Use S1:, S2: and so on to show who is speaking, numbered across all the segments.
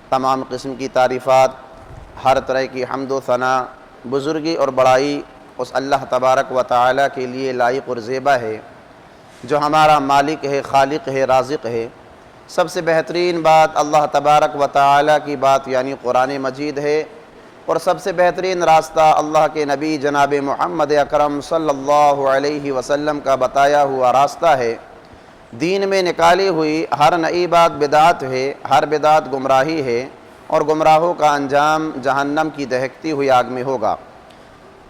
S1: تمام قسم کی تعریفات، ہر طرح کی حمد و ثنا، بزرگی اور بڑائی اس اللہ تبارک و تعالی کے لیے لائق اور زیبا ہے جو ہمارا مالک ہے، خالق ہے، رازق ہے۔ سب سے بہترین بات اللہ تبارک و تعالی کی بات یعنی قرآن مجید ہے، اور سب سے بہترین راستہ اللہ کے نبی جناب محمد اکرم صلی اللہ علیہ وسلم کا بتایا ہوا راستہ ہے۔ دین میں نکالی ہوئی ہر نئی بات بدعت ہے، ہر بدعت گمراہی ہے، اور گمراہوں کا انجام جہنم کی دہکتی ہوئی آگ میں ہوگا۔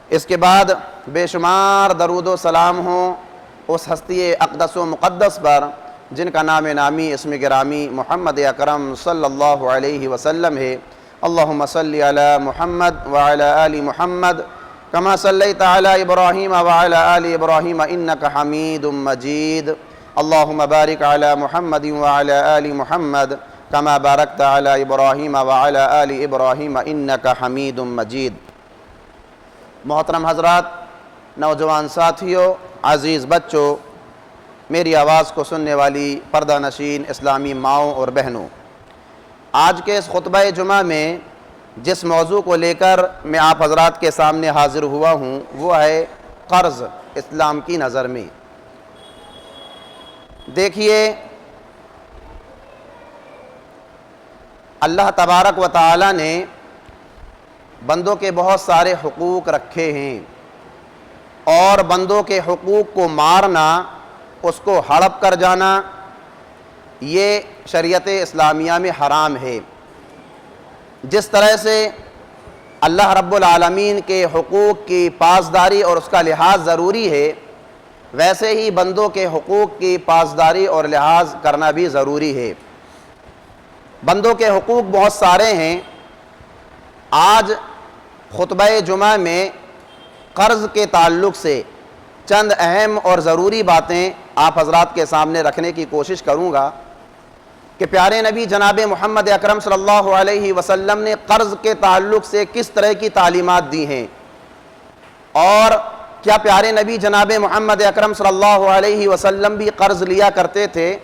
S1: اس کے بعد بے شمار درود و سلام ہوں اس ہستی اقدس و مقدس پر جن کا نام نامی اسم گرامی محمد اکرم صلی اللہ علیہ وسلم ہے۔ اللہم صلی علی محمد وعلی آل محمد کما صلیت علی ابراہیم وعلی آل ابراہیم انکا حمید مجید۔ اللہم بارک علی محمد وعلی آل محمد کما بارکت علی ابراہیم وعلی آل ابراہیم انکا حمید مجید۔ محترم حضرات، نوجوان ساتھیوں، عزیز بچوں، میری آواز کو سننے والی پردہ نشین اسلامی ماؤں اور بہنوں، آج کے اس خطبہ جمعہ میں جس موضوع کو لے کر میں آپ حضرات کے سامنے حاضر ہوا ہوں وہ ہے قرض اسلام کی نظر میں۔ دیکھیے، اللہ تبارک و تعالی نے بندوں کے بہت سارے حقوق رکھے ہیں، اور بندوں کے حقوق کو مارنا، اس کو ہڑپ کر جانا، یہ شریعت اسلامیہ میں حرام ہے۔ جس طرح سے اللہ رب العالمین کے حقوق کی پاسداری اور اس کا لحاظ ضروری ہے، ویسے ہی بندوں کے حقوق کی پاسداری اور لحاظ کرنا بھی ضروری ہے۔ بندوں کے حقوق بہت سارے ہیں۔ آج خطبہ جمعہ میں قرض کے تعلق سے چند اہم اور ضروری باتیں آپ حضرات کے سامنے رکھنے کی کوشش کروں گا کہ پیارے نبی جناب محمد اکرم صلی اللہ علیہ وسلم نے قرض کے تعلق سے کس طرح کی تعلیمات دی ہیں، اور کیا پیارے نبی جناب محمد اکرم صلی اللہ علیہ وسلم بھی قرض لیا کرتے تھے،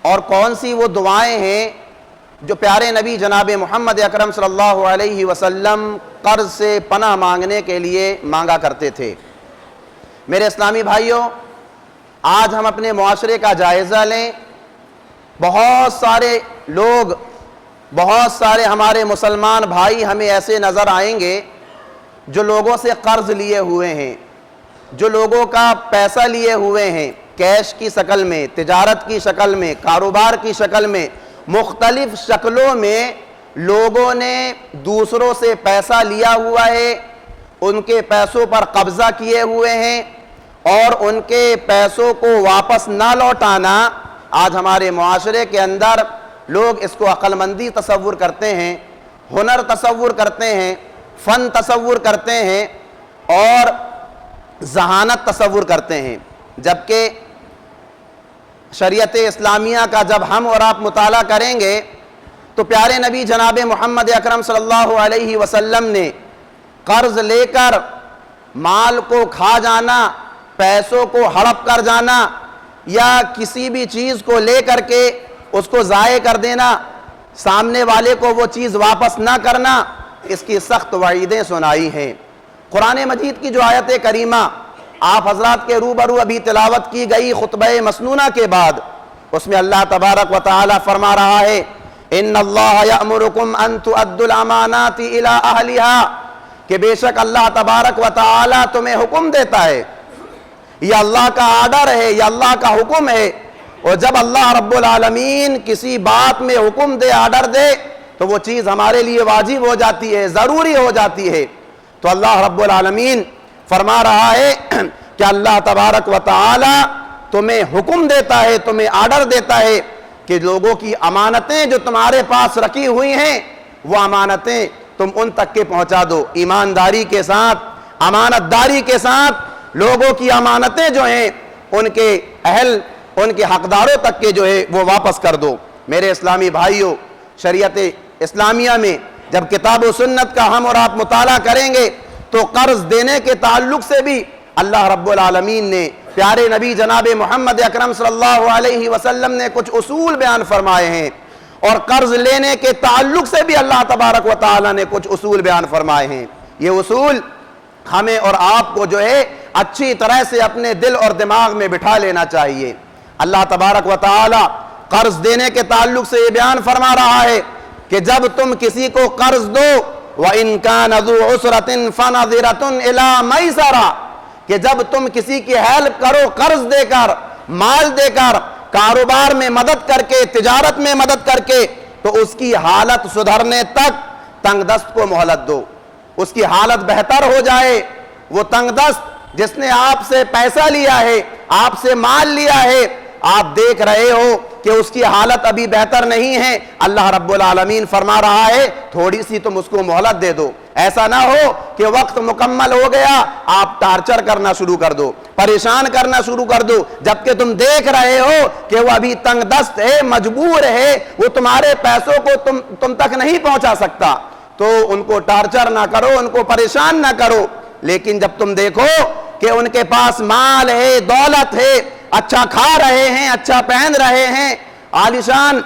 S1: اور کون سی وہ دعائیں ہیں جو پیارے نبی جناب محمد اکرم صلی اللہ علیہ وسلم قرض سے پناہ مانگنے کے لیے مانگا کرتے تھے۔ میرے اسلامی بھائیوں، آج ہم اپنے معاشرے کا جائزہ لیں۔ بہت سارے لوگ، بہت سارے ہمارے مسلمان بھائی ہمیں ایسے نظر آئیں گے جو لوگوں سے قرض لیے ہوئے ہیں، جو لوگوں کا پیسہ لیے ہوئے ہیں، کیش کی شکل میں، تجارت کی شکل میں، کاروبار کی شکل میں، مختلف شکلوں میں لوگوں نے دوسروں سے پیسہ لیا ہوا ہے، ان کے پیسوں پر قبضہ کیے ہوئے ہیں، اور ان کے پیسوں کو واپس نہ لوٹانا آج ہمارے معاشرے کے اندر لوگ اس کو عقل مندی تصور کرتے ہیں، ہنر تصور کرتے ہیں، فن تصور کرتے ہیں، اور ذہانت تصور کرتے ہیں، جبکہ شریعت اسلامیہ کا جب ہم اور آپ مطالعہ کریں گے تو پیارے نبی جناب محمد اکرم صلی اللہ علیہ وسلم نے قرض لے کر مال کو کھا جانا، پیسوں کو ہڑپ کر جانا، یا کسی بھی چیز کو لے کر کے اس کو ضائع کر دینا، سامنے والے کو وہ چیز واپس نہ کرنا، اس کی سخت وعیدیں سنائی ہیں۔ قرآن مجید کی جو آیت کریمہ آپ حضرات کے روبرو ابھی تلاوت کی گئی خطبہ مسنونہ کے بعد، اس میں اللہ تبارک و تعالی فرما رہا ہے ان اللہ یأمرکم ان تؤدوا الامانات الی اہلہا، کہ بے شک اللہ تبارک و تعالی تمہیں حکم دیتا ہے، یہ اللہ کا آرڈر ہے، یہ اللہ کا حکم ہے، اور جب اللہ رب العالمین کسی بات میں حکم دے، آرڈر دے، تو وہ چیز ہمارے لیے واجب ہو جاتی ہے، ضروری ہو جاتی ہے۔ تو اللہ رب العالمین فرما رہا ہے کہ اللہ تبارک و تعالی تمہیں حکم دیتا ہے، تمہیں آرڈر دیتا ہے کہ لوگوں کی امانتیں جو تمہارے پاس رکھی ہوئی ہیں وہ امانتیں تم ان تک کے پہنچا دو، ایمانداری کے ساتھ، امانت داری کے ساتھ لوگوں کی امانتیں جو ہیں ان کے اہل، ان کے حقداروں تک کے جو ہے وہ واپس کر دو۔ میرے اسلامی بھائیوں، شریعت اسلامیہ میں جب کتاب و سنت کا ہم اور آپ مطالعہ کریں گے تو قرض دینے کے تعلق سے بھی اللہ رب العالمین نے، پیارے نبی جناب محمد اکرم صلی اللہ علیہ وسلم نے کچھ اصول بیان فرمائے ہیں، اور قرض لینے کے تعلق سے بھی اللہ تبارک و تعالی نے کچھ اصول بیان فرمائے ہیں. یہ اصول ہمیں اور آپ کو جو ہے اچھی طرح سے اپنے دل اور دماغ میں بٹھا لینا چاہیے. اللہ تبارک و تعالی قرض دینے کے تعلق سے یہ بیان فرما رہا ہے کہ جب تم کسی کو قرض دو وَإِن كَانَ ذُو عُسْرَةٍ فَنَظِرَةٌ إِلَىٰ مَيْسَرَةٍ، کہ جب تم کسی کی ہیلپ کرو قرض دے کر، مال دے کر، کاروبار میں مدد کر کے، تجارت میں مدد کر کے، تو اس کی حالت سدھرنے تک تنگ دست کو مہلت دو. اس کی حالت بہتر ہو جائے. وہ تنگ دست جس نے آپ سے پیسہ لیا ہے، آپ سے مال لیا ہے، آپ دیکھ رہے ہو کہ اس کی حالت ابھی بہتر نہیں ہے، اللہ رب العالمین فرما رہا ہے تھوڑی سی تم اس کو مہلت دے دو. ایسا نہ ہو کہ وقت مکمل ہو گیا آپ ٹارچر کرنا شروع کر دو، پریشان کرنا شروع کر دو، جبکہ تم دیکھ رہے ہو کہ وہ ابھی تنگ دست ہے، مجبور ہے، وہ تمہارے پیسوں کو تم تک نہیں پہنچا سکتا. تو ان کو ٹارچر نہ کرو، ان کو پریشان نہ کرو. لیکن جب تم دیکھو کہ ان کے پاس مال ہے، دولت ہے، اچھا کھا رہے ہیں، اچھا پہن رہے ہیں، عالیشان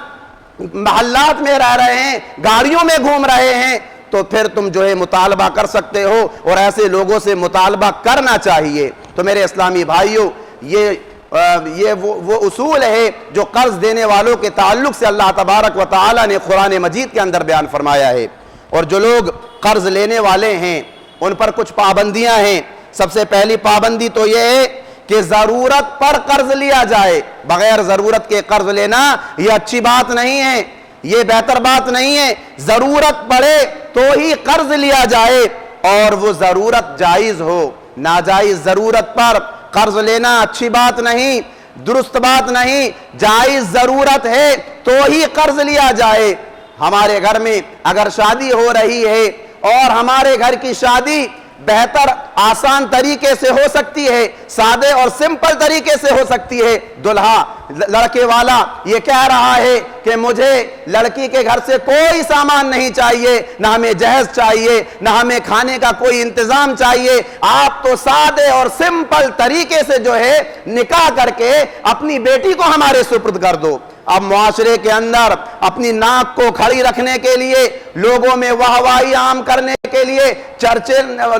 S1: محلات میں رہ رہے ہیں، گاڑیوں میں گھوم رہے ہیں، تو پھر تم جو ہے مطالبہ کر سکتے ہو، اور ایسے لوگوں سے مطالبہ کرنا چاہیے. تو میرے اسلامی بھائیوں، یہ وہ اصول ہے جو قرض دینے والوں کے تعلق سے اللہ تبارک و تعالی نے قرآن مجید کے اندر بیان فرمایا ہے. اور جو لوگ قرض لینے والے ہیں ان پر کچھ پابندیاں ہیں. سب سے پہلی پابندی تو یہ ہے کہ ضرورت پر قرض لیا جائے. بغیر ضرورت کے قرض لینا یہ اچھی بات نہیں ہے، یہ بہتر بات نہیں ہے. ضرورت پڑے تو ہی قرض لیا جائے، اور وہ ضرورت جائز ہو. ناجائز ضرورت پر قرض لینا اچھی بات نہیں، درست بات نہیں. جائز ضرورت ہے تو ہی قرض لیا جائے. ہمارے گھر میں اگر شادی ہو رہی ہے اور ہمارے گھر کی شادی بہتر آسان طریقے سے ہو سکتی ہے، سادے اور سمپل طریقے سے ہو سکتی ہے، دلہا لڑکے والا یہ کہہ رہا ہے کہ مجھے لڑکی کے گھر سے کوئی سامان نہیں چاہیے، نہ ہمیں جہیز چاہیے، نہ ہمیں کھانے کا کوئی انتظام چاہیے، آپ تو سادے اور سمپل طریقے سے جو ہے نکاح کر کے اپنی بیٹی کو ہمارے سپرد کر دو. اب معاشرے کے اندر اپنی ناک کو کھڑی رکھنے کے لیے، لوگوں میں واہوائی عام کرنے کے لیے،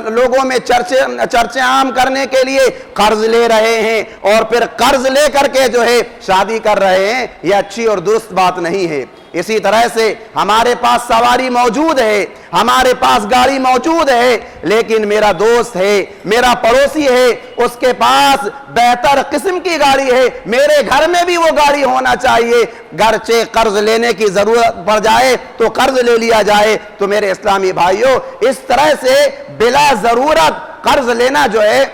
S1: لوگوں میں چرچے عام کرنے کے لیے قرض لے رہے ہیں، اور پھر قرض لے کر کے جو ہے شادی کر رہے ہیں. یہ اچھی اور درست بات نہیں ہے. اسی طرح سے ہمارے پاس سواری موجود ہے، ہمارے پاس گاڑی موجود ہے، لیکن میرا دوست ہے، میرا پڑوسی ہے، اس کے پاس بہتر قسم کی گاڑی ہے، میرے گھر میں بھی وہ گاڑی ہونا چاہیے. گرچہ قرض لینے کی ضرورت پڑ جائے تو قرض لے لیا جائے. تو میرے اسلامی بھائیوں، اس طرح سے بلا ضرورت قرض لینا جو ہے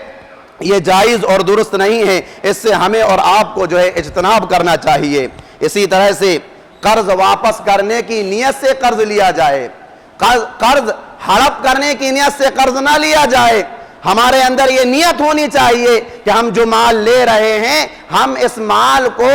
S1: یہ جائز اور درست نہیں ہے. اس سے ہمیں اور آپ کو جو ہے اجتناب کرنا چاہیے. اسی طرح سے قرض واپس کرنے کی نیت سے قرض لیا جائے. قرض ہڑپ کرنے کی نیت سے قرض نہ لیا جائے. ہمارے اندر یہ نیت ہونی چاہیے کہ ہم جو مال لے رہے ہیں ہم اس مال کو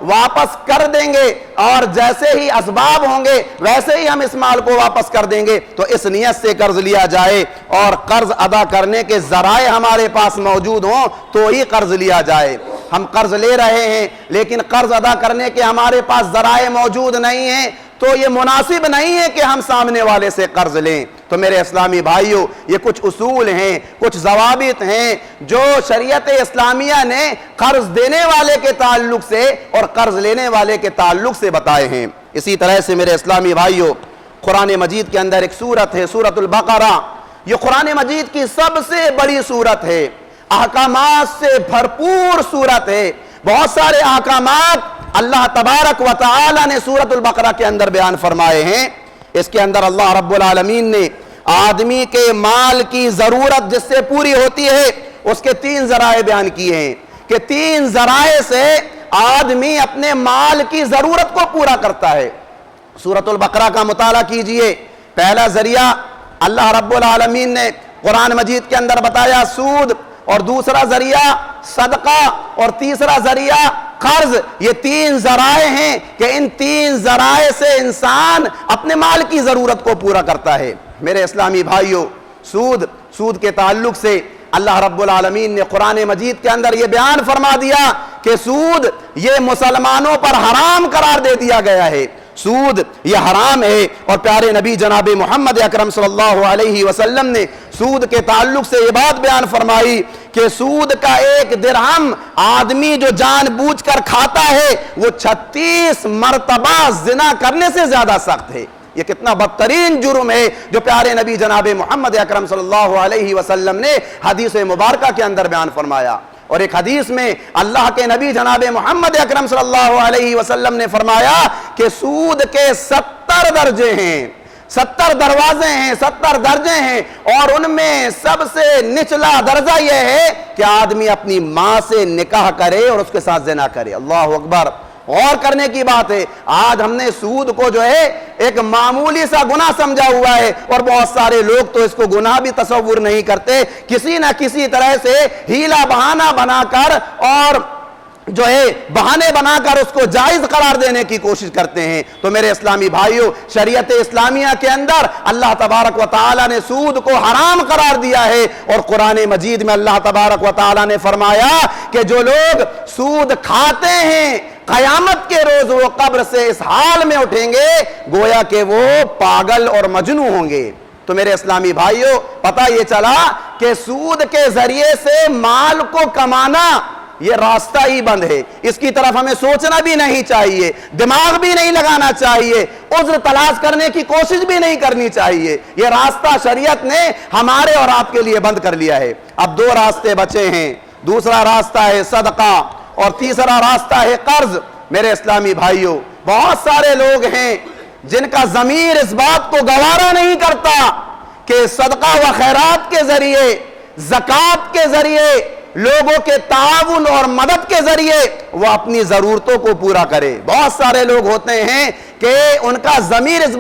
S1: واپس کر دیں گے، اور جیسے ہی اسباب ہوں گے ویسے ہی ہم اس مال کو واپس کر دیں گے. تو اس نیت سے قرض لیا جائے، اور قرض ادا کرنے کے ذرائع ہمارے پاس موجود ہوں تو ہی قرض لیا جائے. ہم قرض لے رہے ہیں لیکن قرض ادا کرنے کے ہمارے پاس ذرائع موجود نہیں ہیں، تو یہ مناسب نہیں ہے کہ ہم سامنے والے سے قرض لیں. تو میرے اسلامی بھائیوں، یہ کچھ اصول ہیں، کچھ ضوابط ہیں جو شریعت اسلامیہ نے قرض دینے والے کے تعلق سے اور قرض لینے والے کے تعلق سے بتائے ہیں. اسی طرح سے میرے اسلامی بھائیوں، قرآن مجید کے اندر ایک سورت ہے، سورۃ البقرہ. یہ قرآن مجید کی سب سے بڑی سورت ہے، احکامات سے بھرپور سورت ہے. بہت سارے احکامات اللہ تبارک و تعالی نے سورۃ البقرہ کے اندر بیان فرمائے ہیں. اس کے اندر اللہ رب العالمین نے آدمی کے مال کی ضرورت جس سے پوری ہوتی ہے اس کے 3 ذرائع بیان کیے ہیں کہ 3 ذرائع سے آدمی اپنے مال کی ضرورت کو پورا کرتا ہے. سورۃ البقرہ کا مطالعہ کیجئے. پہلا ذریعہ اللہ رب العالمین نے قرآن مجید کے اندر بتایا سود، اور دوسرا ذریعہ صدقہ، اور تیسرا ذریعہ قرض. یہ 3 ذرائع ہیں کہ ان 3 ذرائع سے انسان اپنے مال کی ضرورت کو پورا کرتا ہے. میرے اسلامی بھائیوں، سود کے تعلق سے اللہ رب العالمین نے قرآن مجید کے اندر یہ بیان فرما دیا کہ سود یہ مسلمانوں پر حرام قرار دے دیا گیا ہے. سود یہ حرام ہے، اور پیارے نبی جناب محمد اکرم صلی اللہ علیہ وسلم نے سود کے تعلق سے یہ بات بیان فرمائی کہ سود کا 1 درہم آدمی جو جان بوجھ کر کھاتا ہے وہ 36 مرتبہ زنا کرنے سے زیادہ سخت ہے۔ یہ کتنا بدترین جرم ہے جو پیارے نبی جناب محمد اکرم صلی اللہ علیہ وسلم نے حدیث مبارکہ کے اندر بیان فرمایا۔ اور ایک حدیث میں اللہ کے نبی جناب محمد اکرم صلی اللہ علیہ وسلم نے فرمایا کہ سود کے 70 درجے ہیں، 70 دروازے ہیں، 70 درجے ہیں، اور ان میں سب سے نچلا درجہ یہ ہے کہ آدمی اپنی ماں سے نکاح کرے اور اس کے ساتھ زنا کرے۔ اللہ اکبر! غور کرنے کی بات ہے، آج ہم نے سود کو جو ہے ایک معمولی سا گناہ سمجھا ہوا ہے، اور بہت سارے لوگ تو اس کو گناہ بھی تصور نہیں کرتے، کسی نہ کسی طرح سے ہیلا بہانہ بنا کر اور جو ہے بہانے بنا کر اس کو جائز قرار دینے کی کوشش کرتے ہیں۔ تو میرے اسلامی بھائیوں، شریعت اسلامیہ کے اندر اللہ تبارک و تعالی نے سود کو حرام قرار دیا ہے، اور قرآن مجید میں اللہ تبارک و تعالی نے فرمایا کہ جو لوگ سود کھاتے ہیں قیامت کے روز وہ قبر سے اس حال میں اٹھیں گے گویا کہ وہ پاگل اور مجنوں ہوں گے۔ تو میرے اسلامی بھائیوں، پتہ یہ چلا کہ سود کے ذریعے سے مال کو کمانا یہ راستہ ہی بند ہے، اس کی طرف ہمیں سوچنا بھی نہیں چاہیے، دماغ بھی نہیں لگانا چاہیے، عذر تلاش کرنے کی کوشش بھی نہیں کرنی چاہیے۔ یہ راستہ شریعت نے ہمارے اور آپ کے لیے بند کر لیا ہے۔ اب 2 راستے بچے ہیں، دوسرا راستہ ہے صدقہ اور تیسرا راستہ ہے قرض۔ میرے اسلامی بھائیوں، بہت سارے لوگ ہیں جن کا ضمیر اس بات کو گوارا نہیں کرتا کہ صدقہ و خیرات کے ذریعے، زکوٰۃ کے ذریعے، لوگوں کے تعاون اور مدد کے ذریعے وہ اپنی ضرورتوں کو پورا کرے۔ بہت سارے لوگ ہوتے ہیں کہ ان کا ضمیر اس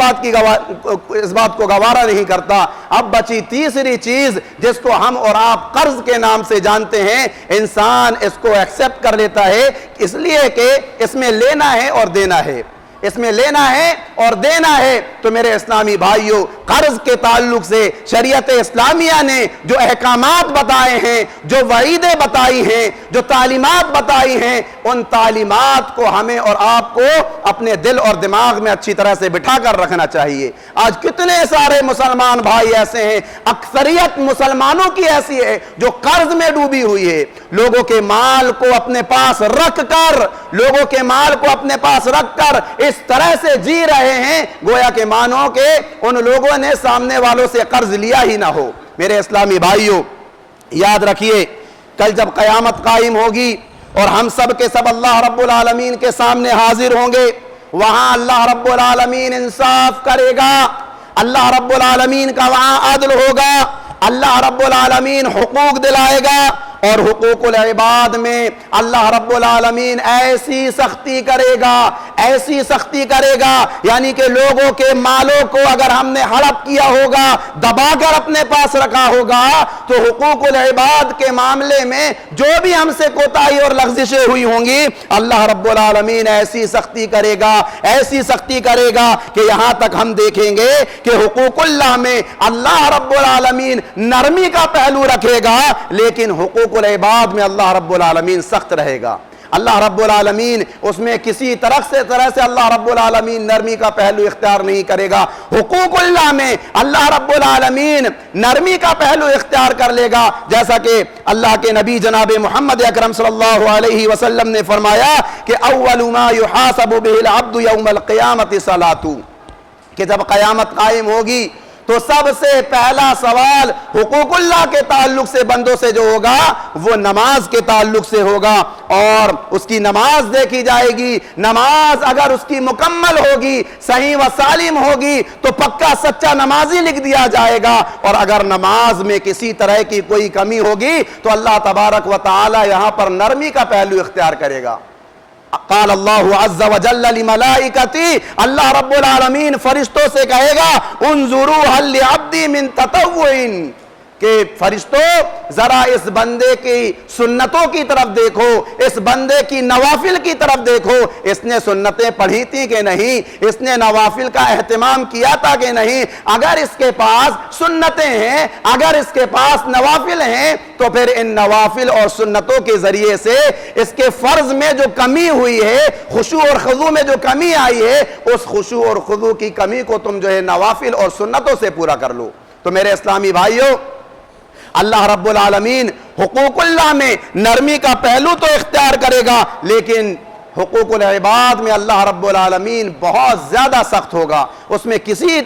S1: بات کو گوارا نہیں کرتا۔ اب بچی تیسری چیز جس کو ہم اور آپ قرض کے نام سے جانتے ہیں، انسان اس کو ایکسپٹ کر لیتا ہے اس لیے کہ اس میں لینا ہے اور دینا ہے، اس میں لینا ہے اور دینا ہے۔ تو میرے اسلامی بھائیوں، قرض کے تعلق سے شریعت اسلامیہ نے جو احکامات بتائے ہیں، جو وعیدیں بتائی ہیں، جو تعلیمات بتائی ہیں، ان تعلیمات کو ہمیں اور آپ کو اپنے دل اور دماغ میں اچھی طرح سے بٹھا کر رکھنا چاہیے۔ آج کتنے سارے مسلمان بھائی ایسے ہیں، اکثریت مسلمانوں کی ایسی ہے جو قرض میں ڈوبی ہوئی ہے، لوگوں کے مال کو اپنے پاس رکھ کر، لوگوں کے مال کو اپنے پاس رکھ کر اس طرح سے جی رہے ہیں گویا کہ مانو کہ ان لوگوں نے سامنے والوں سے قرض لیا ہی نہ ہو۔ میرے اسلامی بھائیوں، یاد رکھیے کل جب قیامت قائم ہوگی اور ہم سب کے سب اللہ رب العالمین کے سامنے حاضر ہوں گے، وہاں اللہ رب العالمین انصاف کرے گا، اللہ رب العالمین کا وہاں عدل ہوگا، اللہ رب العالمین حقوق دلائے گا، اور حقوق العباد میں اللہ رب العالمین ایسی سختی کرے گا، ایسی سختی کرے گا، یعنی کہ لوگوں کے مالوں کو اگر ہم نے ہڑپ کیا ہوگا، دبا کر اپنے پاس رکھا ہوگا، تو حقوق العباد کے معاملے میں جو بھی ہم سے کوتاہی اور لغزشیں ہوئی ہوں گی، اللہ رب العالمین ایسی سختی کرے گا، ایسی سختی کرے گا کہ یہاں تک ہم دیکھیں گے کہ حقوق اللہ میں اللہ رب العالمین نرمی کا پہلو رکھے گا، لیکن حقوق العباد میں اللہ رب العالمین سخت رہے گا۔ اللہ رب العالمین اس میں کسی طرح سے اللہ رب العالمین نرمی کا پہلو اختیار نہیں کرے گا۔ حقوق اللہ میں اللہ رب العالمین نرمی کا پہلو اختیار کر لے گا، جیسا کہ اللہ کے نبی جناب محمد اکرم صلی اللہ علیہ وسلم نے فرمایا کہ اول ما یحاسب به العبد یوم القیامت صلاۃ، کہ جب قیامت قائم ہوگی تو سب سے پہلا سوال حقوق اللہ کے تعلق سے بندوں سے جو ہوگا وہ نماز کے تعلق سے ہوگا، اور اس کی نماز دیکھی جائے گی۔ نماز اگر اس کی مکمل ہوگی، صحیح و سالم ہوگی، تو پکا سچا نمازی لکھ دیا جائے گا، اور اگر نماز میں کسی طرح کی کوئی کمی ہوگی تو اللہ تبارک و تعالی یہاں پر نرمی کا پہلو اختیار کرے گا۔ قال اللہ عز وجل لملائکتی، اللہ رب العالمین فرشتوں سے کہے گا انظروا هل لعبدی من تطوع، کہ فرشتوں ذرا اس بندے کی سنتوں کی طرف دیکھو، اس بندے کی نوافل کی طرف دیکھو، اس نے سنتیں پڑھی تھی کہ نہیں، اس نے نوافل کا اہتمام کیا تھا کہ نہیں۔ اگر اس کے پاس سنتیں ہیں، اگر اس کے پاس نوافل ہیں، تو پھر ان نوافل اور سنتوں کے ذریعے سے اس کے فرض میں جو کمی ہوئی ہے، خشوع اور خضوع میں جو کمی آئی ہے، اس خشوع اور خضوع کی کمی کو تم جو ہے نوافل اور سنتوں سے پورا کر لو۔ تو میرے اسلامی بھائیوں، اللہ رب العالمین حقوق اللہ میں نرمی کا پہلو تو اختیار کرے گا، لیکن حقوق العباد میں اللہ رب العالمین بہت زیادہ سخت ہوگا، اس میں کسی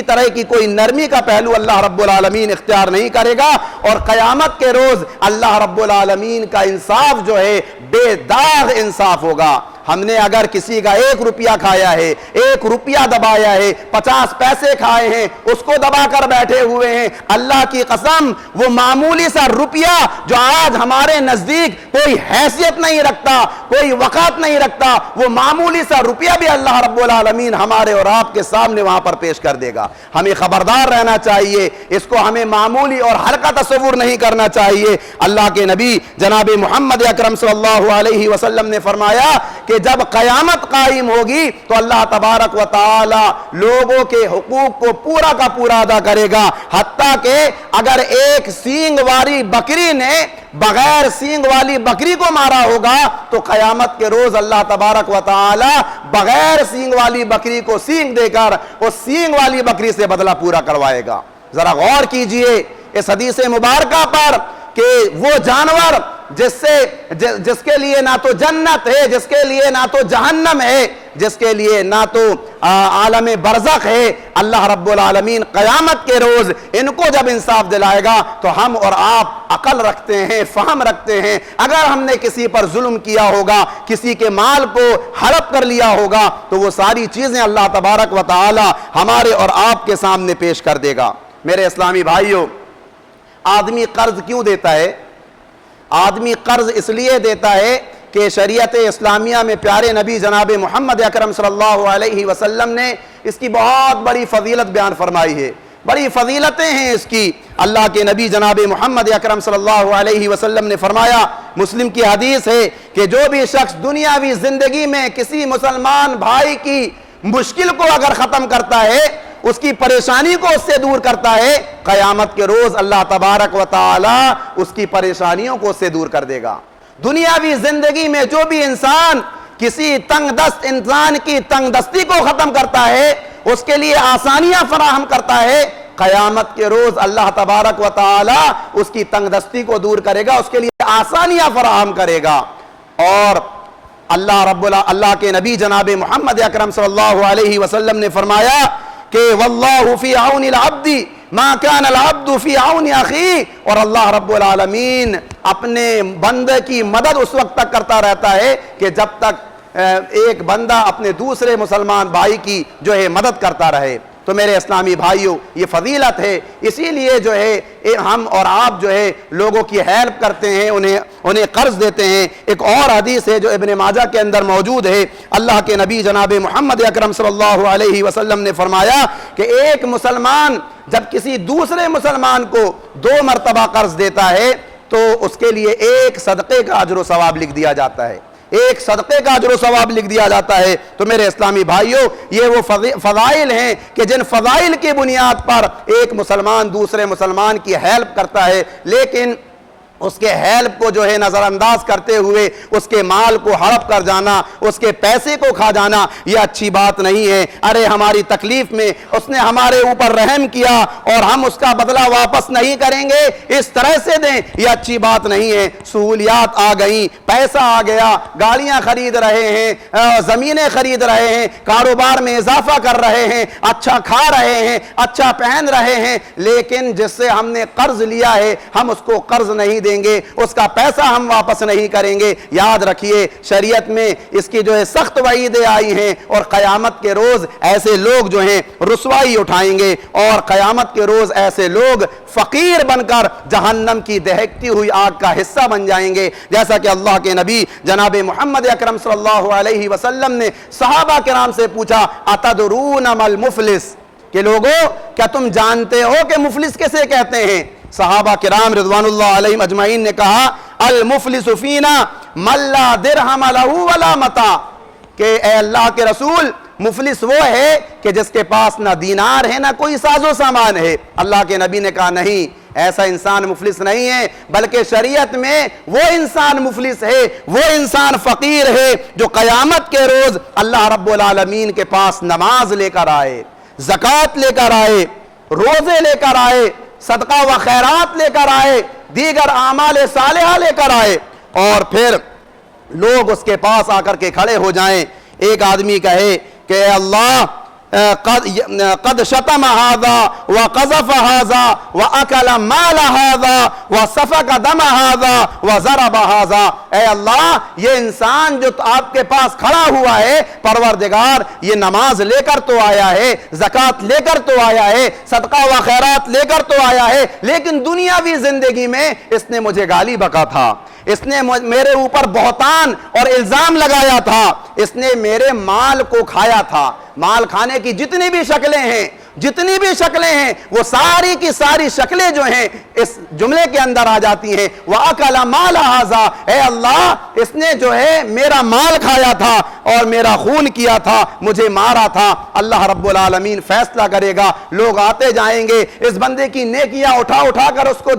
S1: طرح کی کوئی نرمی کا پہلو اللہ رب العالمین اختیار نہیں کرے گا، اور قیامت کے روز اللہ رب العالمین کا انصاف جو ہے بے داغ انصاف ہوگا۔ ہم نے اگر کسی کا 1 روپیہ کھایا ہے، 1 روپیہ دبایا ہے، 50 پیسے کھائے ہیں، اس کو دبا کر بیٹھے ہوئے ہیں، اللہ کی قسم وہ معمولی سا روپیہ جو آج ہمارے نزدیک کوئی حیثیت نہیں رکھتا، کوئی وقت نہیں رکھتا، وہ معمولی سا روپیہ بھی اللہ رب العالمین ہمارے اور آپ کے سامنے وہاں پر پیش کر دے گا۔ ہمیں خبردار رہنا چاہیے، اس کو ہمیں معمولی اور ہلکا تصور نہیں کرنا چاہیے۔ اللہ کے نبی جناب محمد اکرم صلی اللہ علیہ وسلم نے فرمایا کہ جب قیامت قائم ہوگی تو اللہ تبارک و تعالی لوگوں کے حقوق کو پورا کا پورا ادا کرے گا، حتیٰ کہ اگر ایک سینگ والی بکری نے بغیر سینگ والی بکری کو مارا ہوگا تو قیامت کے روز اللہ تبارک و تعالی بغیر سینگ والی بکری کو سینگ دے کر اس سینگ والی بکری سے بدلہ پورا کروائے گا۔ ذرا غور کیجئے اس حدیث مبارکہ پر کہ وہ جانور جس کے لیے نہ تو جنت ہے، جس کے لیے نہ تو جہنم ہے، جس کے لیے نہ تو عالم برزخ ہے، اللہ رب العالمین قیامت کے روز ان کو جب انصاف دلائے گا تو ہم اور آپ عقل رکھتے ہیں، فہم رکھتے ہیں، اگر ہم نے کسی پر ظلم کیا ہوگا، کسی کے مال کو ہڑپ کر لیا ہوگا تو وہ ساری چیزیں اللہ تبارک و تعالی ہمارے اور آپ کے سامنے پیش کر دے گا۔ میرے اسلامی بھائیوں، آدمی قرض کیوں دیتا ہے؟ آدمی قرض اس لیے دیتا ہے کہ شریعت اسلامیہ میں پیارے نبی جناب محمد اکرم صلی اللہ علیہ وسلم نے اس کی بہت بڑی فضیلت بیان فرمائی ہے، بڑی فضیلتیں ہیں اس کی۔ اللہ کے نبی جناب محمد اکرم صلی اللہ علیہ وسلم نے فرمایا، مسلم کی حدیث ہے کہ جو بھی شخص دنیاوی زندگی میں کسی مسلمان بھائی کی مشکل کو اگر ختم کرتا ہے، اس کی پریشانی کو اس سے دور کرتا ہے، قیامت کے روز اللہ تبارک و تعالی اس کی پریشانیوں کو اس سے دور کر دے گا۔ دنیاوی زندگی میں جو بھی انسان کسی تنگ دست انسان کی تنگ دستی کو ختم کرتا ہے، اس کے لیے آسانیاں فراہم کرتا ہے، قیامت کے روز اللہ تبارک و تعالی اس کی تنگ دستی کو دور کرے گا، اس کے لیے آسانیاں فراہم کرے گا۔ اور اللہ کے نبی جناب محمد اکرم صلی اللہ علیہ وسلم نے فرمایا کہ واللہ فی عون العبد ما کان العبد فی عون اخیہ، اور اللہ رب العالمین اپنے بندے کی مدد اس وقت تک کرتا رہتا ہے کہ جب تک ایک بندہ اپنے دوسرے مسلمان بھائی کی جو ہے مدد کرتا رہے۔ تو میرے اسلامی بھائیوں، یہ فضیلت ہے، اسی لیے جو ہے ہم اور آپ جو ہے لوگوں کی ہیلپ کرتے ہیں، انہیں قرض دیتے ہیں۔ ایک اور حدیث ہے جو ابن ماجہ کے اندر موجود ہے، اللہ کے نبی جناب محمد اکرم صلی اللہ علیہ وسلم نے فرمایا کہ ایک مسلمان جب کسی دوسرے مسلمان کو 2 مرتبہ قرض دیتا ہے تو اس کے لیے ایک صدقے کا اجر و ثواب لکھ دیا جاتا ہے، ایک صدقے کا اجر و ثواب لکھ دیا جاتا ہے۔ تو میرے اسلامی بھائیوں، یہ وہ فضائل ہیں کہ جن فضائل کی بنیاد پر ایک مسلمان دوسرے مسلمان کی ہیلپ کرتا ہے، لیکن اس کے ہیلپ کو جو ہے نظر انداز کرتے ہوئے اس کے مال کو ہڑپ کر جانا، اس کے پیسے کو کھا جانا، یہ اچھی بات نہیں ہے۔ ارے ہماری تکلیف میں اس نے ہمارے اوپر رحم کیا اور ہم اس کا بدلہ واپس نہیں کریں گے، اس طرح سے دیں، یہ اچھی بات نہیں ہے۔ سہولیات آ گئیں، پیسہ آ گیا، گاڑیاں خرید رہے ہیں، زمینیں خرید رہے ہیں، کاروبار میں اضافہ کر رہے ہیں، اچھا کھا رہے ہیں، اچھا پہن رہے ہیں، لیکن جس سے ہم نے قرض لیا ہے ہم اس کو قرض نہیں دیں گے، اس کا پیسہ ہم واپس نہیں کریں گے۔ یاد رکھیے شریعت میں اس کی جو ہے سخت وعیدیں آئی ہیں، اور قیامت کے روز ایسے لوگ جو ہیں رسوائی اٹھائیں گے، اور قیامت کے روز ایسے لوگ فقیر بن کر جہنم کی دہکتی ہوئی آگ کا حصہ بن جائیں گے۔ جیسا کہ اللہ کے نبی جناب محمد اکرم صلی اللہ علیہ وسلم نے صحابہ کرام سے پوچھا اتدرون ما المفلس، کہ لوگوں کیا تم جانتے ہو کہ مفلس کسے کہتے ہیں؟ صحابہ کرام رضوان اللہ علیہم اجمعین نے کہا المفلس فینا من لا درہم لہ ولا متاع، کہ اے اللہ کے رسول مفلس وہ ہے کہ جس کے پاس نہ دینار ہے نہ کوئی ساز و سامان ہے۔ اللہ کے نبی نے کہا نہیں، ایسا انسان مفلس نہیں ہے، بلکہ شریعت میں وہ انسان مفلس ہے، وہ انسان فقیر ہے جو قیامت کے روز اللہ رب العالمین کے پاس نماز لے کر آئے، زکوٰۃ لے کر آئے، روزے لے کر آئے، صدقہ و خیرات لے کر آئے، دیگر اعمال صالحہ لے کر آئے، اور پھر لوگ اس کے پاس آ کر کے کھڑے ہو جائیں۔ ایک آدمی کہے کہ اے اللہ قد شتم هذا وقذف هذا واكل مال هذا وسفك دم هذا وضرب هذا، اے اللہ یہ انسان جو آپ کے پاس کھڑا ہوا ہے پروردگار یہ نماز لے کر تو آیا ہے، زکوٰۃ لے کر تو آیا ہے، صدقہ و خیرات لے کر تو آیا ہے، لیکن دنیاوی زندگی میں اس نے مجھے گالی بکا تھا، اس نے میرے اوپر بہتان اور الزام لگایا تھا، اس نے میرے مال کو کھایا تھا۔ مال کھانے کی جتنی بھی شکلیں ہیں وہ ساری کی ساری شکلیں جو ہیں اس جملے کے اندر آ جاتی ہیں وَأَكَلَ مَالَ هَذَا، اے اللہ اس نے جو ہے میرا مال کھایا تھا اور میرا خون کیا تھا، مجھے مارا تھا۔ اللہ رب العالمین فیصلہ کرے گا، لوگ آتے جائیں گے، اس بندے کی نیکیاں اٹھا کر اس کو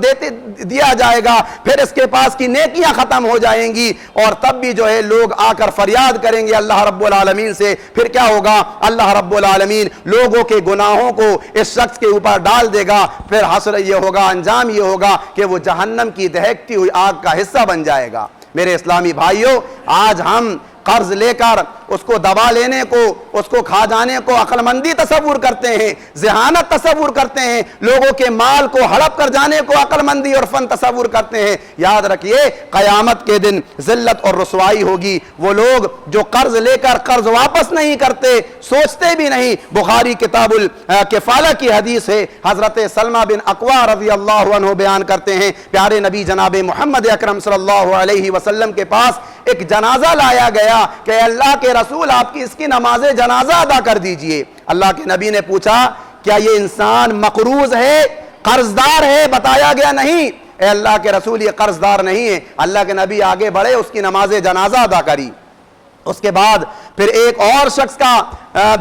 S1: دیا جائے گا، پھر اس کے پاس کی نیکیاں ختم ہو جائیں گی، اور تب بھی جو ہے لوگ آ کر فریاد کریں گے اللہ رب العالمین سے۔ پھر کیا ہوگا؟ اللہ رب العالمین لوگوں کے گناہوں کو اس شخص کے اوپر ڈال دے گا، پھر حشر یہ ہوگا، انجام یہ ہوگا کہ وہ جہنم کی دہکتی ہوئی آگ کا حصہ بن جائے گا۔ میرے اسلامی بھائیوں، آج ہم قرض لے کر اس کو دبا لینے کو، اس کو کھا جانے کو عقل مندی تصور کرتے ہیں، ذہانت تصور کرتے ہیں، لوگوں کے مال کو ہڑپ کر جانے کو عقل مندی اور فن تصور کرتے ہیں۔ یاد رکھیے قیامت کے دن ذلت اور رسوائی ہوگی۔ وہ لوگ جو قرض لے کر قرض واپس نہیں کرتے، سوچتے بھی نہیں۔ بخاری کتاب الکفالہ کی حدیث ہے، حضرت سلمہ بن اکوع رضی اللہ عنہ بیان کرتے ہیں، پیارے نبی جناب محمد اکرم صلی اللہ علیہ وسلم کے پاس ایک جنازہ لایا گیا کہ اللہ کے رسول آپ کی اس کی نماز جنازہ ادا کر دیجئے۔ اللہ کے نبی نے پوچھا کیا یہ انسان مقروض ہے، قرضدار ہے؟ بتایا گیا نہیں۔ اے اللہ کے رسول یہ قرضدار نہیں ہے۔ اللہ کے نبی آگے بڑھے، اس کی نماز جنازہ ادا کری۔ اس کے بعد پھر ایک اور شخص کا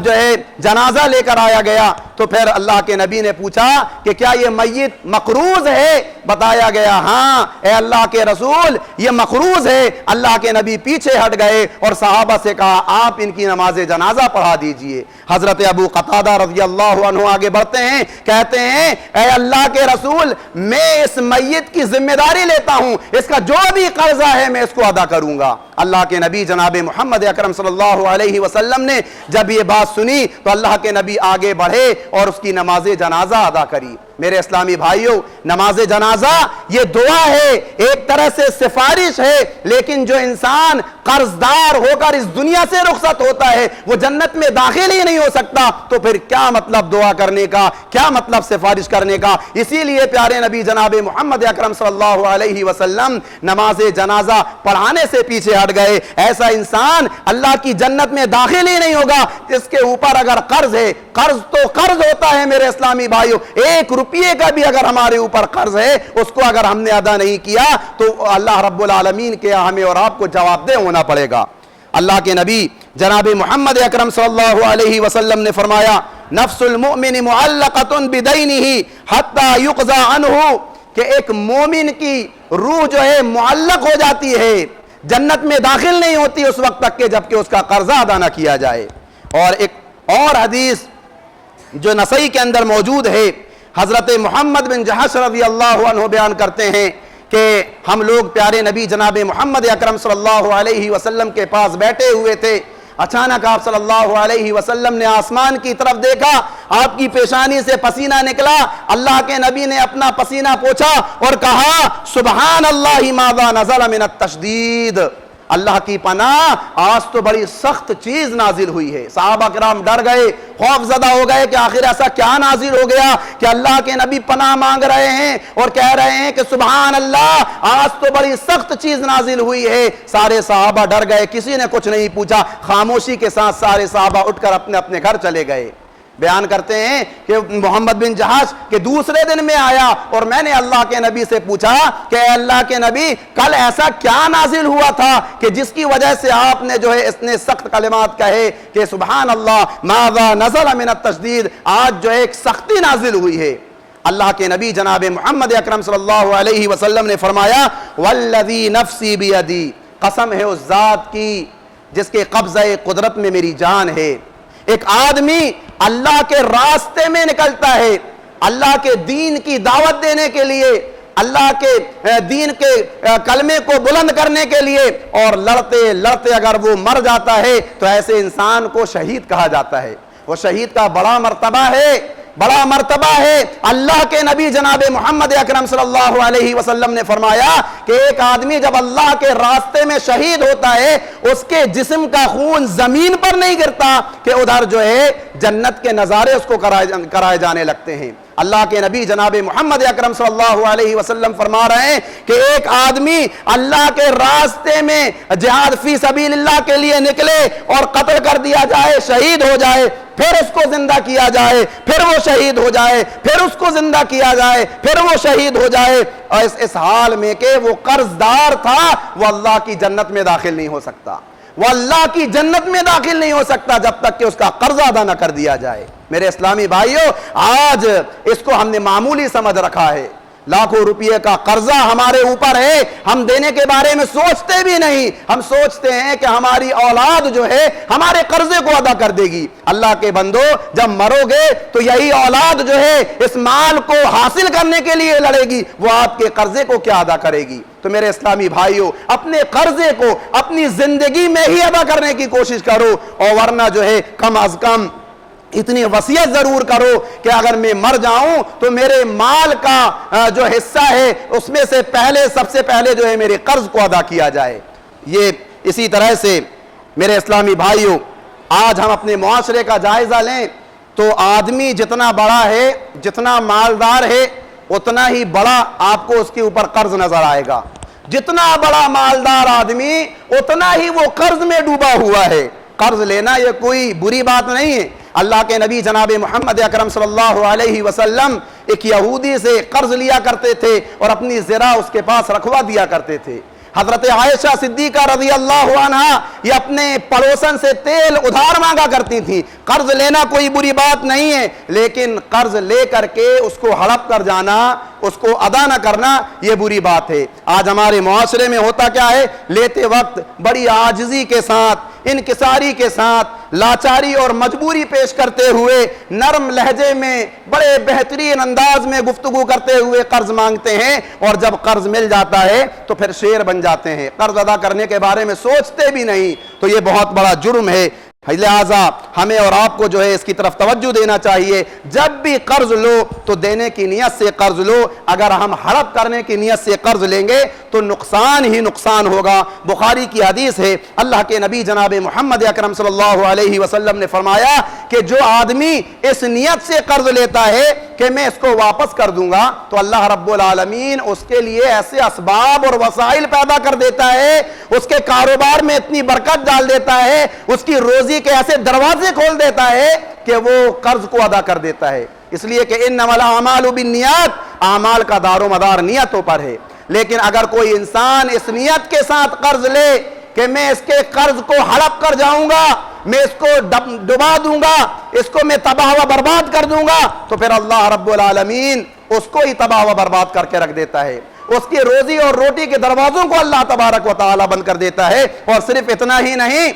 S1: جو ہے جنازہ لے کر آیا گیا، تو پھر اللہ کے نبی نے پوچھا کہ کیا یہ میت مقروض ہے؟ بتایا گیا ہاں اے اللہ کے رسول یہ مقروض ہے۔ اللہ کے نبی پیچھے ہٹ گئے اور صحابہ سے کہا آپ ان کی نماز جنازہ پڑھا دیجئے۔ حضرت ابو قتادہ رضی اللہ عنہ آگے بڑھتے ہیں، کہتے ہیں اے اللہ کے رسول میں اس میت کی ذمہ داری لیتا ہوں، اس کا جو بھی قرضہ ہے میں اس کو ادا کروں گا۔ اللہ کے نبی جناب محمد اکرم صلی اللہ علیہ وسلم نے جب یہ بات سنی تو اللہ کے نبی آگے بڑھے اور اس کی نماز جنازہ ادا کری۔ میرے اسلامی بھائیوں، نماز جنازہ یہ دعا ہے، ایک طرح سے سفارش ہے، لیکن جو انسان قرضدار ہو کر اس دنیا سے رخصت ہوتا ہے وہ جنت میں داخل ہی نہیں ہو سکتا، تو پھر کیا مطلب دعا کرنے کا، کیا مطلب سفارش کرنے کا؟ اسی لیے پیارے نبی جناب محمد اکرم صلی اللہ علیہ وسلم نماز جنازہ پڑھانے سے پیچھے ہٹ گئے۔ ایسا انسان اللہ کی جنت میں داخل ہی نہیں ہوگا جس کے اوپر اگر قرض ہے۔ قرض تو قرض ہوتا ہے میرے اسلامی بھائیوں، ایک روپیے کا بھی اگر ہمارے اوپر قرض ہے اس کو اگر ہم نے ادا نہیں کیا تو اللہ رب العالمین کے ہمیں اور آپ کو جواب دہ ہونا پڑے گا۔ اللہ کے نبی جناب محمد اکرم صلی اللہ علیہ وسلم نے فرمایا نفس المؤمن معلقۃ بدینہ حتی یقضى عنہ، کہ ایک مومن کی روح جو ہے معلق ہو جاتی ہے، جنت میں داخل نہیں ہوتی اس وقت تک کہ جب کہ اس کا قرضہ ادا نہ کیا جائے۔ اور ایک اور حدیث جو نسائی کے اندر موجود ہے، حضرت محمد بن جحش رضی اللہ عنہ بیان کرتے ہیں کہ ہم لوگ پیارے نبی جناب محمد اکرم صلی اللہ علیہ وسلم کے پاس بیٹھے ہوئے تھے، اچانک آپ صلی اللہ علیہ وسلم نے آسمان کی طرف دیکھا، آپ کی پیشانی سے پسینہ نکلا، اللہ کے نبی نے اپنا پسینہ پوچھا اور کہا سبحان اللہ ماذا نزل من التشدید، اللہ کی پناہ آج تو بڑی سخت چیز نازل ہوئی ہے۔ صحابہ کرام ڈر گئے، خوف زدہ ہو گئے کہ آخر ایسا کیا نازل ہو گیا کہ اللہ کے نبی پناہ مانگ رہے ہیں اور کہہ رہے ہیں کہ سبحان اللہ آج تو بڑی سخت چیز نازل ہوئی ہے۔ سارے صحابہ ڈر گئے، کسی نے کچھ نہیں پوچھا، خاموشی کے ساتھ سارے صحابہ اٹھ کر اپنے اپنے گھر چلے گئے۔ بیان کرتے ہیں کہ محمد بن جہاش کے دوسرے دن میں آیا اور میں نے اللہ کے نبی سے پوچھا کہ اے اللہ کے نبی کل ایسا کیا نازل ہوا تھا کہ جس کی وجہ سے آپ نے جو ہے اتنے سخت کلمات کہے کہ سبحان اللہ ماذا نزل من التشدید، آج جو ہے ایک سختی نازل ہوئی ہے۔ اللہ کے نبی جناب محمد اکرم صلی اللہ علیہ وسلم نے فرمایا والذی نفسی بیدی، قسم ہے اس ذات کی جس کے قبضہ قدرت میں میری جان ہے، ایک آدمی اللہ کے راستے میں نکلتا ہے، اللہ کے دین کی دعوت دینے کے لیے، اللہ کے دین کے کلمے کو بلند کرنے کے لیے، اور لڑتے لڑتے اگر وہ مر جاتا ہے تو ایسے انسان کو شہید کہا جاتا ہے۔ وہ شہید کا بڑا مرتبہ ہے، بڑا مرتبہ ہے۔ اللہ کے نبی جناب محمد اکرم صلی اللہ علیہ وسلم نے فرمایا کہ ایک آدمی جب اللہ کے راستے میں شہید ہوتا ہے اس کے جسم کا خون زمین پر نہیں گرتا کہ ادھر جو ہے جنت کے نظارے اس کو کرائے جانے لگتے ہیں۔ اللہ کے نبی جناب محمد اکرم صلی اللہ علیہ وسلم فرما رہے ہیں کہ ایک آدمی اللہ کے راستے میں جہاد فی سبیل اللہ کے لیے نکلے اور قتل کر دیا جائے، شہید ہو جائے، پھر اس کو زندہ کیا جائے، پھر وہ شہید ہو جائے، پھر اس کو زندہ کیا جائے، پھر وہ شہید ہو جائے، اور اس حال میں کہ وہ قرض دار تھا، وہ اللہ کی جنت میں داخل نہیں ہو سکتا، وہ اللہ کی جنت میں داخل نہیں ہو سکتا جب تک کہ اس کا قرض ادا نہ کر دیا جائے۔ میرے اسلامی بھائیوں، آج اس کو ہم نے معمولی سمجھ رکھا ہے، لاکھوں روپے کا قرضہ ہمارے اوپر ہے، ہم دینے کے بارے میں سوچتے بھی نہیں، ہم سوچتے ہیں کہ ہماری اولاد جو ہے ہمارے قرضے کو ادا کر دے گی۔ اللہ کے بندو، جب مرو گے تو یہی اولاد جو ہے اس مال کو حاصل کرنے کے لیے لڑے گی، وہ آپ کے قرضے کو کیا ادا کرے گی؟ تو میرے اسلامی بھائیوں، اپنے قرضے کو اپنی زندگی میں ہی ادا کرنے کی کوشش کرو، اور ورنہ جو ہے کم از کم اتنی وصیت ضرور کرو کہ اگر میں مر جاؤں تو میرے مال کا جو حصہ ہے اس میں سے سب سے پہلے جو ہے میرے قرض کو ادا کیا جائے۔ یہ اسی طرح سے میرے اسلامی بھائیوں، آج ہم اپنے معاشرے کا جائزہ لیں تو آدمی جتنا بڑا ہے، جتنا مالدار ہے، اتنا ہی بڑا آپ کو اس کے اوپر قرض نظر آئے گا۔ جتنا بڑا مالدار آدمی اتنا ہی وہ قرض میں ڈوبا ہوا ہے۔ قرض لینا یہ کوئی بری بات نہیں ہے۔ اللہ کے نبی جناب محمد اکرم صلی اللہ علیہ وسلم ایک یہودی سے قرض لیا کرتے تھے اور اپنی زرع اس کے پاس رکھوا دیا کرتے تھے۔ حضرت عائشہ صدیقہ رضی اللہ عنہا یہ اپنے پڑوسن سے تیل ادھار مانگا کرتی تھی۔ قرض لینا کوئی بری بات نہیں ہے، لیکن قرض لے کر کے اس کو ہڑپ کر جانا، اس کو ادا نہ کرنا، یہ بری بات ہے۔ آج ہمارے معاشرے میں ہوتا کیا ہے؟ لیتے وقت بڑی عاجزی کے ساتھ، انکساری کے ساتھ، لاچاری اور مجبوری پیش کرتے ہوئے، نرم لہجے میں بڑے بہترین انداز میں گفتگو کرتے ہوئے قرض مانگتے ہیں، اور جب قرض مل جاتا ہے تو پھر شیر بن جاتے ہیں، قرض ادا کرنے کے بارے میں سوچتے بھی نہیں۔ تو یہ بہت بڑا جرم ہے، لہذا ہمیں اور آپ کو جو ہے اس کی طرف توجہ دینا چاہیے۔ جب بھی قرض لو تو دینے کی نیت سے قرض لو، اگر ہم ہڑپ کرنے کی نیت سے قرض لیں گے تو نقصان ہی نقصان ہوگا۔ بخاری کی حدیث ہے، اللہ کے نبی جناب محمد اکرم صلی اللہ علیہ وسلم نے فرمایا کہ جو آدمی اس نیت سے قرض لیتا ہے کہ میں اس کو واپس کر دوں گا، تو اللہ رب العالمین اس کے لیے ایسے اسباب اور وسائل پیدا کر دیتا ہے، اس کے کاروبار میں اتنی برکت ڈال دیتا ہے، اس کی روزی کے ایسے دروازے کھول دیتا ہے کہ وہ قرض کو ادا کر دیتا ہے۔ اس لیے کہ انما الاعمال بالنیات، اعمال کا دار و مدار نیتوں پر ہے۔ لیکن اگر کوئی انسان اس نیت کے ساتھ قرض لے کہ میں اس کے قرض کو ہڑپ کر جاؤں گا، میں اس کو ڈبا دوں گا، اس کو میں تباہ و برباد کر دوں گا، تو پھر اللہ رب العالمین اس کو ہی تباہ و برباد کر کے رکھ دیتا ہے۔ اس کی روزی اور روٹی کے دروازوں کو اللہ تبارک و تعالی بند کر دیتا ہے۔ اور صرف اتنا ہی نہیں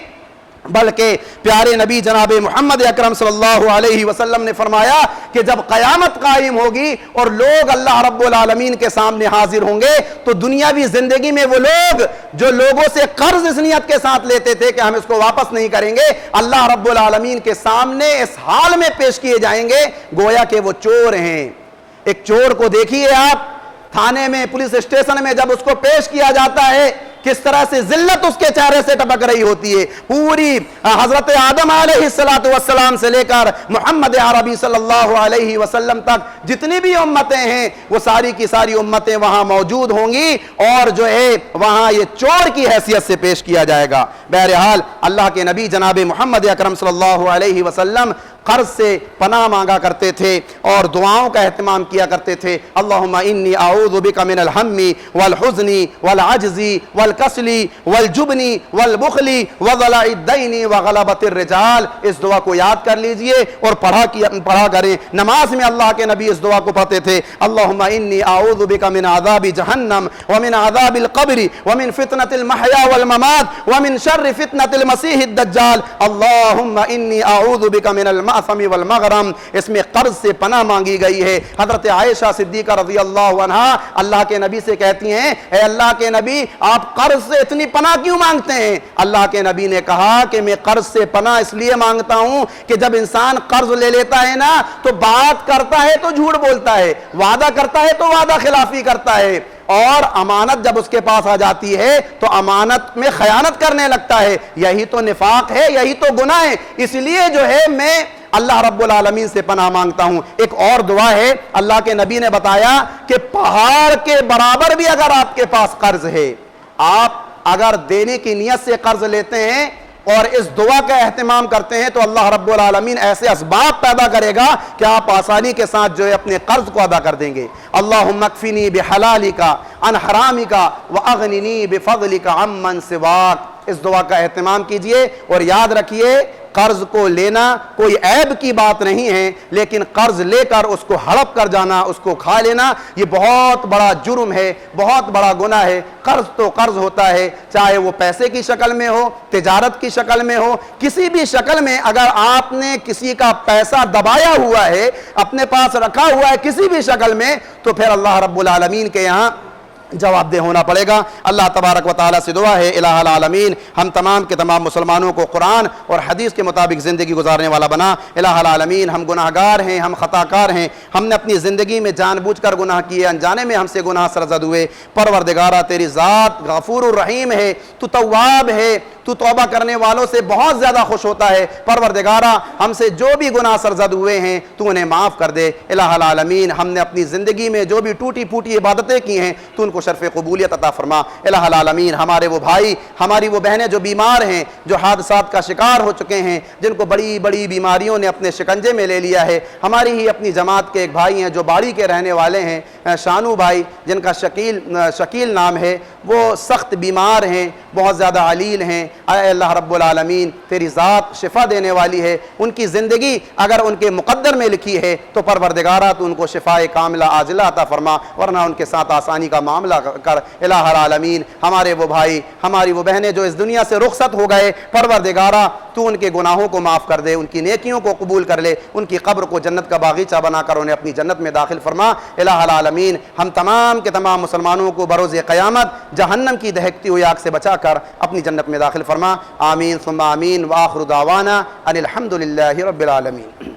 S1: بلکہ پیارے نبی جناب محمد اکرم صلی اللہ علیہ وسلم نے فرمایا کہ جب قیامت قائم ہوگی اور لوگ اللہ رب العالمین کے سامنے حاضر ہوں گے تو دنیاوی زندگی میں وہ لوگ جو لوگوں سے قرض اس نیت کے ساتھ لیتے تھے کہ ہم اس کو واپس نہیں کریں گے، اللہ رب العالمین کے سامنے اس حال میں پیش کیے جائیں گے گویا کہ وہ چور ہیں۔ ایک چور کو دیکھیے آپ، تھانے میں، پولیس اسٹیشن میں جب اس کو پیش کیا جاتا ہے کس طرح سے ذلت اس کے چہرے سے ٹپک رہی ہوتی ہے۔ پوری حضرت آدم علیہ السلام سے لے کر محمد عربی صلی اللہ علیہ وسلم تک جتنی بھی امتیں ہیں وہ ساری کی ساری امتیں وہاں موجود ہوں گی، اور جو ہے وہاں یہ چور کی حیثیت سے پیش کیا جائے گا۔ بہرحال اللہ کے نبی جناب محمد اکرم صلی اللہ علیہ وسلم قرض سے پناہ مانگا کرتے تھے اور دعاؤں کا اہتمام کیا کرتے تھے. اللہم انی اعوذ بک من الہم والحزن والعجز والکسل والجبن والبخل وضلع الدین وغلبۃ الرجال. اس دعا کو یاد کر لیجئے اور پڑھا کریں. نماز میں اللہ کے نبی اس دعا کو پڑھتے تھے. اللہم انی اعوذ بک من عذاب جہنم ومن عذاب القبر ومن فتنة المحیا والممات ومن شر فتنة المسیح الدجال. اللہم انی اعوذ بک من المأثم والمغرم. اس میں قرض سے پناہ مانگی گئی ہے. حضرت عائشہ صدیقہ رضی اللہ عنہا اللہ کے نبی سے کہتی ہیں اے اللہ کے نبی آپ قرض سے اتنی پناہ کیوں مانگتے ہیں؟ اللہ کے نبی نے کہا کہ میں قرض سے پناہ اس لیے مانگتا ہوں کہ جب انسان قرض لے لیتا ہے نا تو بات کرتا ہے تو جھوٹ بولتا ہے, وعدہ کرتا ہے تو وعدہ خلافی کرتا ہے, اور امانت جب اس کے پاس آ جاتی ہے تو امانت میں خیانت کرنے لگتا ہے. یہی تو نفاق ہے, یہی تو گناہ ہے. اس لیے جو ہے میں اللہ رب العالمین سے پناہ مانگتا ہوں. ایک اور دعا ہے, اللہ کے نبی نے بتایا کہ پہاڑ کے برابر بھی اگر آپ کے پاس قرض ہے, آپ اگر دینے کی نیت سے قرض لیتے ہیں اور اس دعا کا اہتمام کرتے ہیں تو اللہ رب العالمین ایسے اسباب پیدا کرے گا کہ آپ آسانی کے ساتھ جو ہے اپنے قرض کو ادا کر دیں گے. اللہم اکفنی بحلالک عن حرامک واغننی بفضلک عمن سواک. اس دعا کا اہتمام کیجئے اور یاد رکھیے قرض کو لینا کوئی عیب کی بات نہیں ہے, لیکن قرض لے کر اس کو ہڑپ کر جانا, اس کو کھا لینا, یہ بہت بڑا جرم ہے, بہت بڑا گناہ ہے. قرض تو قرض ہوتا ہے, چاہے وہ پیسے کی شکل میں ہو, تجارت کی شکل میں ہو, کسی بھی شکل میں. اگر آپ نے کسی کا پیسہ دبایا ہوا ہے, اپنے پاس رکھا ہوا ہے کسی بھی شکل میں, تو پھر اللہ رب العالمین کے یہاں جواب دہ ہونا پڑے گا. اللہ تبارک و تعالیٰ سے دعا ہے الہ العالمین ہم تمام کے تمام مسلمانوں کو قرآن اور حدیث کے مطابق زندگی گزارنے والا بنا. الہ العالمین ہم گناہ گار ہیں, ہم خطا کار ہیں, ہم نے اپنی زندگی میں جان بوجھ کر گناہ کیے, انجانے میں ہم سے گناہ سرزد ہوئے. پروردگارہ تیری ذات غفور الرحیم ہے, تو تواب ہے, تو توبہ کرنے والوں سے بہت زیادہ خوش ہوتا ہے. پروردگارہ ہم سے جو بھی گناہ سرزد ہوئے ہیں تو انہیں معاف کر دے. الہ العالمین ہم نے اپنی زندگی میں جو بھی ٹوٹی پھوٹی عبادتیں کی ہیں تو ان کو شرف قبولیت عطا فرما. الہ العالمین ہمارے وہ بھائی, ہماری وہ بہنیں جو بیمار ہیں, جو حادثات کا شکار ہو چکے ہیں, جن کو بڑی بڑی بیماریوں نے اپنے شکنجے میں لے لیا ہے, ہماری ہی اپنی جماعت کے ایک بھائی ہیں جو باڑی کے رہنے والے ہیں, شانو بھائی جن کا شکیل نام ہے, وہ سخت بیمار ہیں, بہت زیادہ علیل ہیں. اے اللہ رب العالمین تیری ذات شفا دینے والی ہے. ان کی زندگی اگر ان کے مقدر میں لکھی ہے تو پروردگارہ تو ان کو شفاء کاملہ عاجلہ عطا فرما, ورنہ ان کے ساتھ آسانی کا معاملہ کر. الہ العالمین ہمارے وہ بھائی, ہماری وہ بہنیں جو اس دنیا سے رخصت ہو گئے, پروردگارہ تو ان کے گناہوں کو معاف کر دے, ان کی نیکیوں کو قبول کر لے, ان کی قبر کو جنت کا باغیچہ بنا کر انہیں اپنی جنت میں داخل فرما. الہ العالمین ہم تمام کے تمام مسلمانوں کو بروز قیامت جہنم کی دہکتی ہوئی آگ سے بچا کر اپنی جنت میں داخل فرما. آمین ثم آمین. وآخر دعوانا ان الحمد للہ رب العالمین.